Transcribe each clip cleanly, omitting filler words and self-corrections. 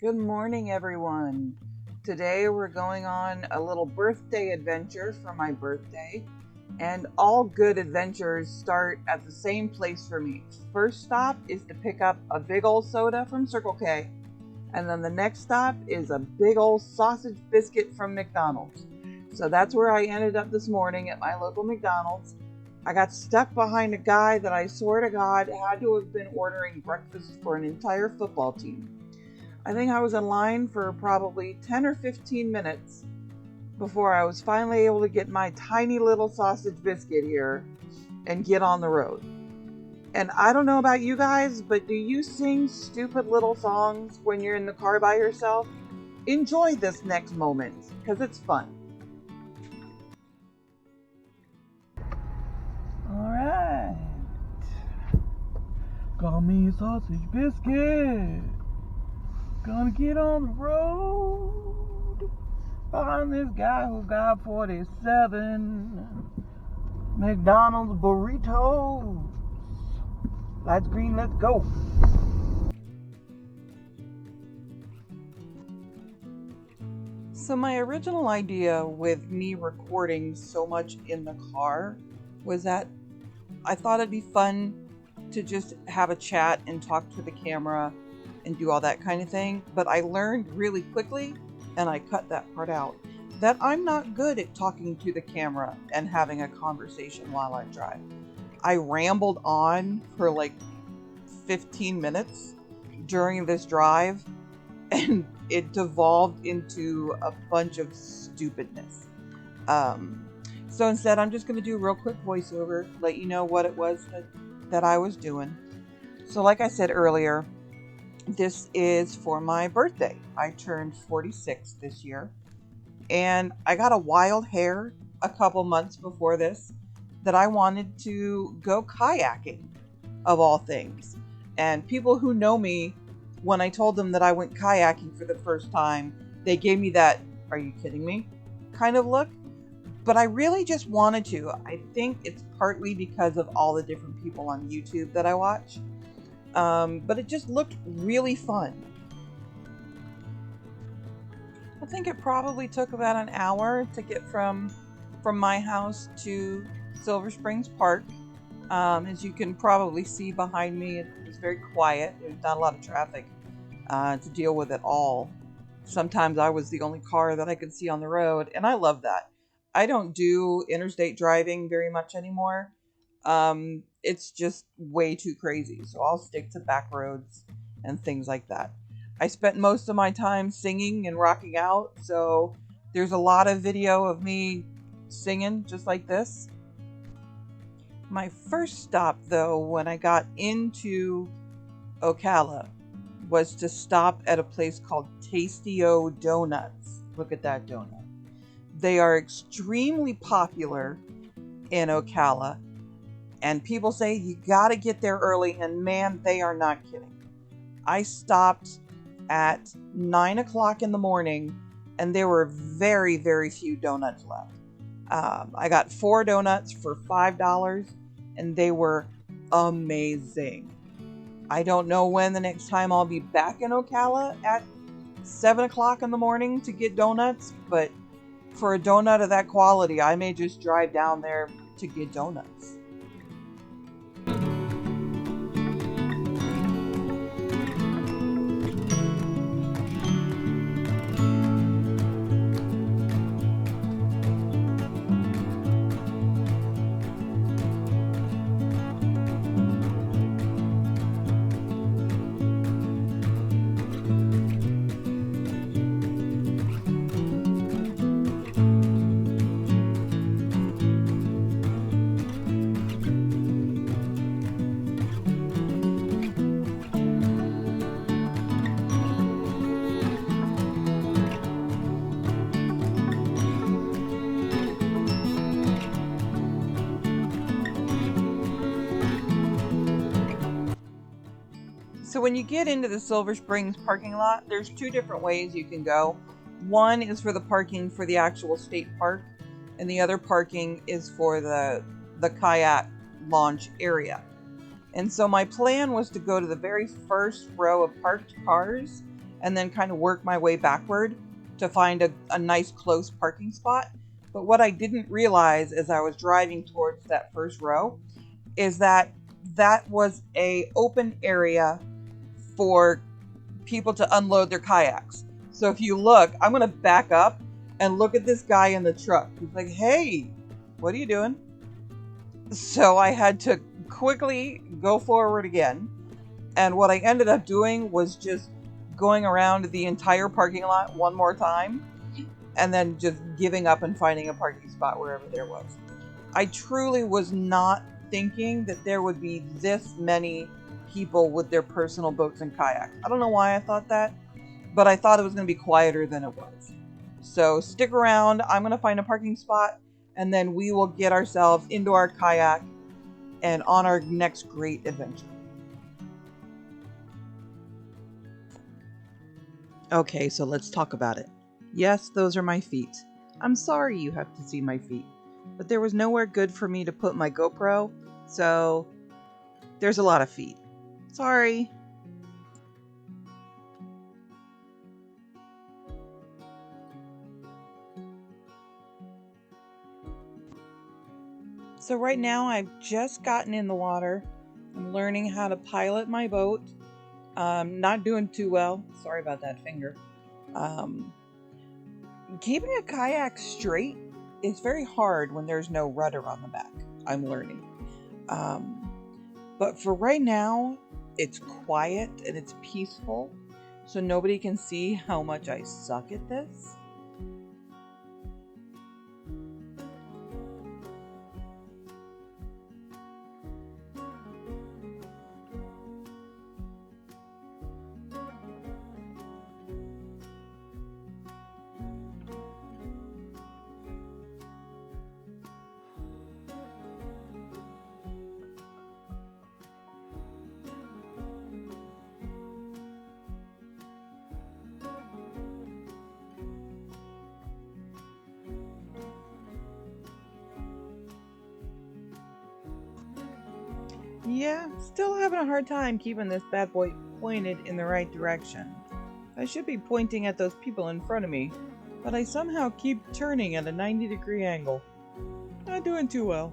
Good morning, everyone. Today we're going on a little birthday adventure for my birthday, and all good adventures start at the same place for me. First stop is to pick up a big old soda from Circle K, and then the next stop is a big old sausage biscuit from McDonald's. So that's where I ended up this morning at my local McDonald's. I got stuck behind a guy that I swear to God had to have been ordering breakfast for an entire football team. I think I was in line for probably 10 or 15 minutes before I was finally able to get my tiny little sausage biscuit here and get on the road. And I don't know about you guys, but do you sing stupid little songs when you're in the car by yourself? Enjoy this next moment, because it's fun. Alright. Got me a sausage biscuit. Gonna get on the road. Find this guy who's got 47 McDonald's burritos. Lights green, let's go. So my original idea with me recording so much in the car was that I thought it'd be fun to just have a chat and talk to the camera and do all that kind of thing. But I learned really quickly, and I cut that part out, that I'm not good at talking to the camera and having a conversation while I drive. I rambled on for like 15 minutes during this drive, and it devolved into a bunch of stupidness. So instead, I'm just going to do a real quick voiceover, let you know what it was that I was doing. So like I said earlier, this is for my birthday. I turned 46 this year, and I got a wild hair a couple months before this that I wanted to go kayaking, of all things. And people who know me, when I told them that I went kayaking for the first time, they gave me that, "Are you kidding me?" kind of look. But I really just wanted to. I think it's partly because of all the different people on YouTube that I watch. But it just looked really fun. I think it probably took about an hour to get from my house to Silver Springs Park. As you can probably see behind me, it's very quiet. There's not a lot of traffic to deal with at all. Sometimes I was the only car that I could see on the road, and I love that. I don't do interstate driving very much anymore. It's just way too crazy, so I'll stick to back roads and things like that. I spent most of my time singing and rocking out, so there's a lot of video of me singing just like this. My first stop, though, when I got into Ocala, was to stop at a place called Tasty-O Donuts. Look at that donut. They are extremely popular in Ocala, and people say you gotta get there early, and man, they are not kidding. I stopped at 9 o'clock in the morning, and there were very, very few donuts left. I got 4 donuts for $5, and they were amazing. I don't know when the next time I'll be back in Ocala at 7 o'clock in the morning to get donuts, but for a donut of that quality, I may just drive down there to get donuts. So when you get into the Silver Springs parking lot, there's 2 different ways you can go. One is for the parking for the actual state park, and the other parking is for the kayak launch area. And so my plan was to go to the very first row of parked cars and then kind of work my way backward to find a nice close parking spot. But what I didn't realize as I was driving towards that first row is that that was a open area for people to unload their kayaks. So if you look, I'm going to back up and look at this guy in the truck. He's like, "Hey, what are you doing?" So I had to quickly go forward again. And what I ended up doing was just going around the entire parking lot one more time and then just giving up and finding a parking spot wherever there was. I truly was not thinking that there would be this many people with their personal boats and kayaks. I don't know why I thought that, but I thought it was going to be quieter than it was. So stick around. I'm going to find a parking spot, and then we will get ourselves into our kayak and on our next great adventure. Okay, so let's talk about it. Yes, those are my feet. I'm sorry you have to see my feet, but there was nowhere good for me to put my GoPro, so there's a lot of feet. Sorry. So right now I've just gotten in the water. I'm learning how to pilot my boat. Not doing too well. Sorry about that finger. Keeping a kayak straight is very hard when there's no rudder on the back. I'm learning. But for right now, it's quiet and it's peaceful, so nobody can see how much I suck at this. Yeah, still having a hard time keeping this bad boy pointed in the right direction. I should be pointing at those people in front of me, but I somehow keep turning at a 90-degree angle. Not doing too well.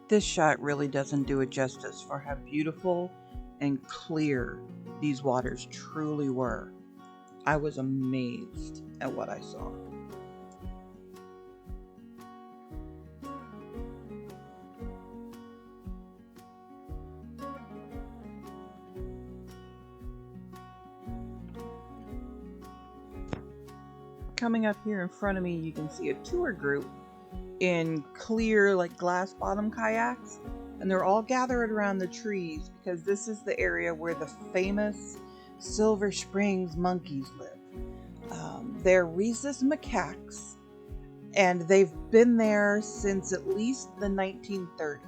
This shot really doesn't do it justice for how beautiful and clear these waters truly were. I was amazed at what I saw. Coming up here in front of me, you can see a tour group in clear, like glass bottom kayaks, and they're all gathered around the trees because this is the area where the famous Silver Springs monkeys live. They're rhesus macaques, and they've been there since at least the 1930s.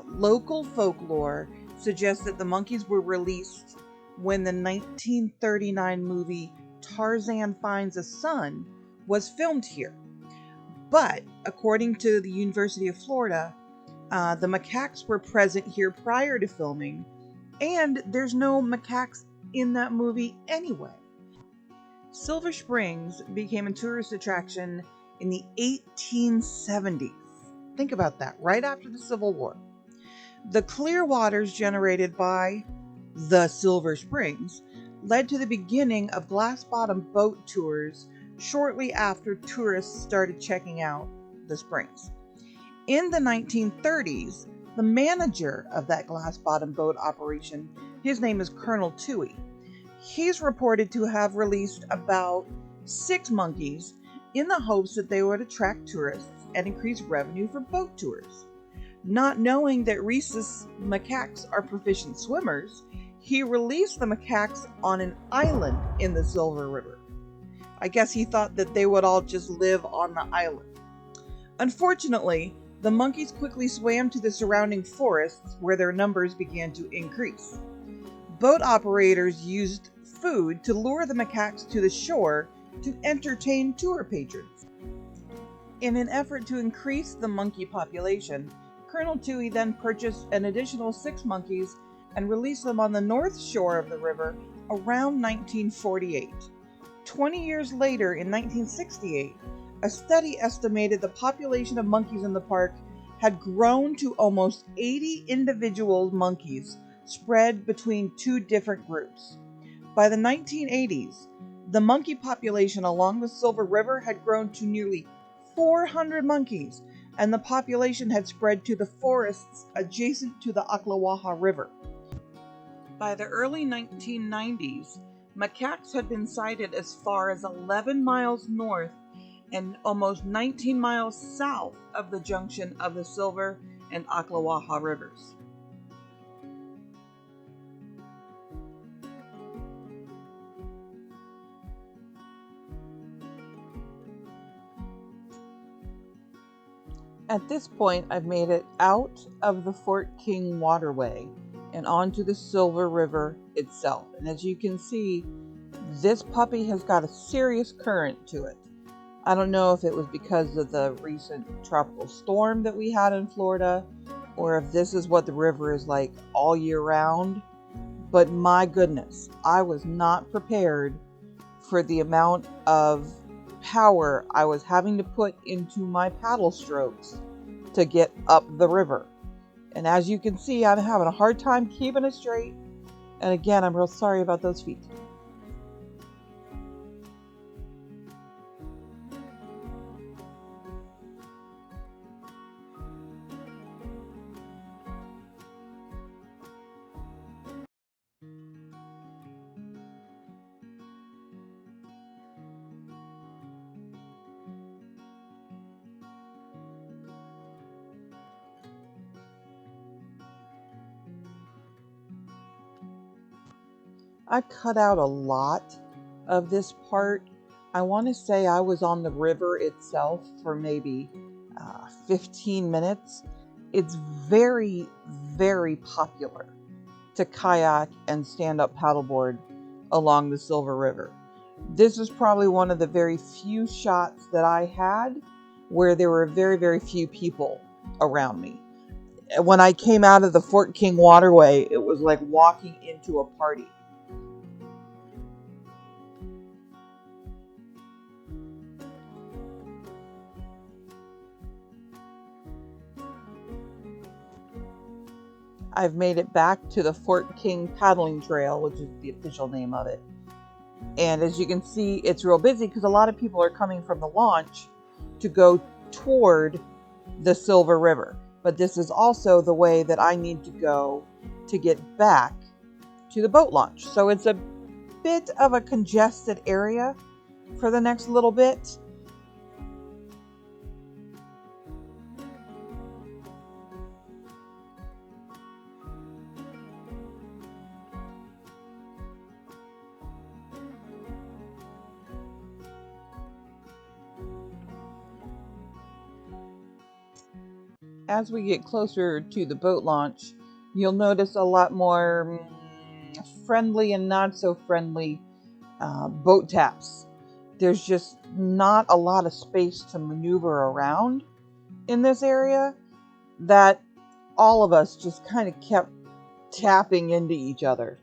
Local folklore suggests that the monkeys were released when the 1939 movie Tarzan Finds a Son was filmed here. But according to the University of Florida, the macaques were present here prior to filming, and there's no macaques in that movie anyway. Silver Springs became a tourist attraction in the 1870s. Think about that, right after the Civil War. The clear waters generated by the Silver Springs led to the beginning of glass bottom boat tours shortly after tourists started checking out the springs. In the 1930s, the manager of that glass bottom boat operation, his name is Colonel Toohey. He's reported to have released about 6 monkeys in the hopes that they would attract tourists and increase revenue for boat tours. Not knowing that rhesus macaques are proficient swimmers, he released the macaques on an island in the Silver River. I guess he thought that they would all just live on the island. Unfortunately, the monkeys quickly swam to the surrounding forests where their numbers began to increase. Boat operators used food to lure the macaques to the shore to entertain tour patrons. In an effort to increase the monkey population, Colonel Toohey then purchased an additional 6 monkeys and released them on the north shore of the river around 1948. 20 years later, in 1968, a study estimated the population of monkeys in the park had grown to almost 80 individual monkeys spread between 2 different groups. By the 1980s, the monkey population along the Silver River had grown to nearly 400 monkeys, and the population had spread to the forests adjacent to the Ocklawaha River. By the early 1990s, macaques had been sighted as far as 11 miles north and almost 19 miles south of the junction of the Silver and Ocklawaha rivers. At this point, I've made it out of the Fort King waterway and onto the Silver River itself. And as you can see, this puppy has got a serious current to it. I don't know if it was because of the recent tropical storm that we had in Florida, or if this is what the river is like all year round. But my goodness, I was not prepared for the amount of power I was having to put into my paddle strokes to get up the river. And as you can see, I'm having a hard time keeping it straight. And again, I'm real sorry about those feet. I cut out a lot of this part. I want to say I was on the river itself for maybe 15 minutes. It's very, very popular to kayak and stand-up paddleboard along the Silver River. This is probably one of the very few shots that I had where there were very, very few people around me. When I came out of the Fort King waterway, it was like walking into a party. I've made it back to the Fort King Paddling Trail, which is the official name of it. And as you can see, it's real busy because a lot of people are coming from the launch to go toward the Silver River. But this is also the way that I need to go to get back to the boat launch. So it's a bit of a congested area for the next little bit. As we get closer to the boat launch, you'll notice a lot more friendly and not so friendly boat taps. There's just not a lot of space to maneuver around in this area, that all of us just kind of kept tapping into each other.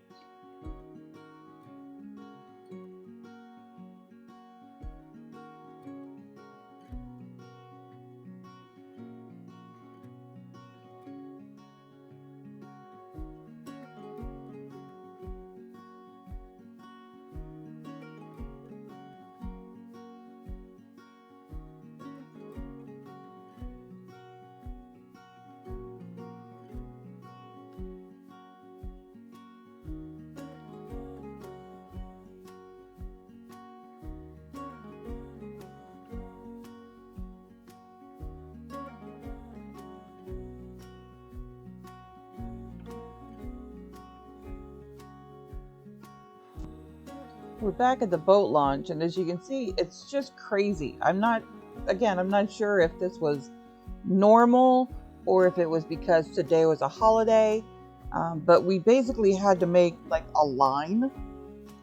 We're back at the boat launch, and as you can see, it's just crazy. I'm not sure if this was normal or if it was because today was a holiday, but we basically had to make like a line,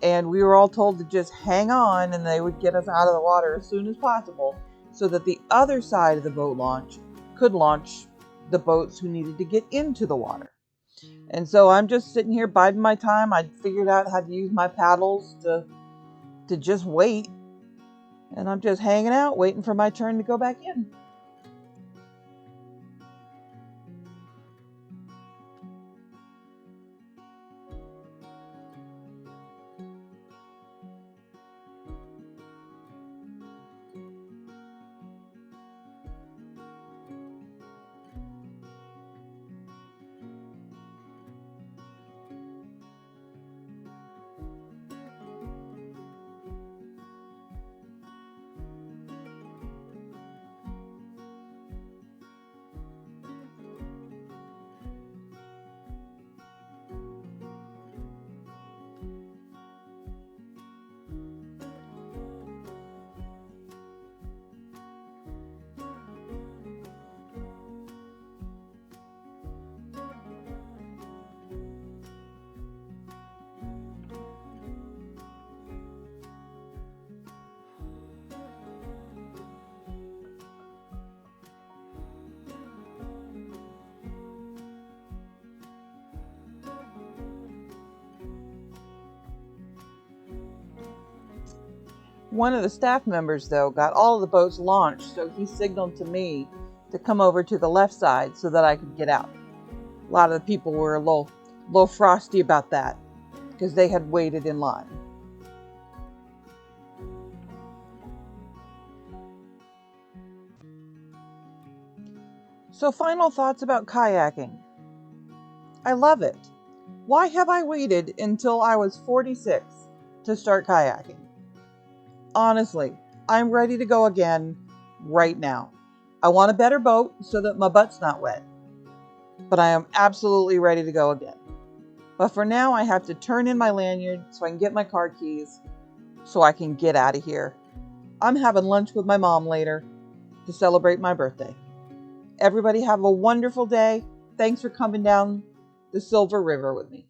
and we were all told to just hang on and they would get us out of the water as soon as possible so that the other side of the boat launch could launch the boats who needed to get into the water. And so I'm just sitting here biding my time. I figured out how to use my paddles to just wait. And I'm just hanging out, waiting for my turn to go back in. One of the staff members, though, got all of the boats launched, so he signaled to me to come over to the left side so that I could get out. A lot of the people were a little frosty about that because they had waited in line. So, final thoughts about kayaking. I love it. Why have I waited until I was 46 to start kayaking? Honestly, I'm ready to go again right now. I want a better boat so that my butt's not wet, but I am absolutely ready to go again. But for now, I have to turn in my lanyard so I can get my car keys so I can get out of here. I'm having lunch with my mom later to celebrate my birthday. Everybody have a wonderful day. Thanks for coming down the Silver River with me.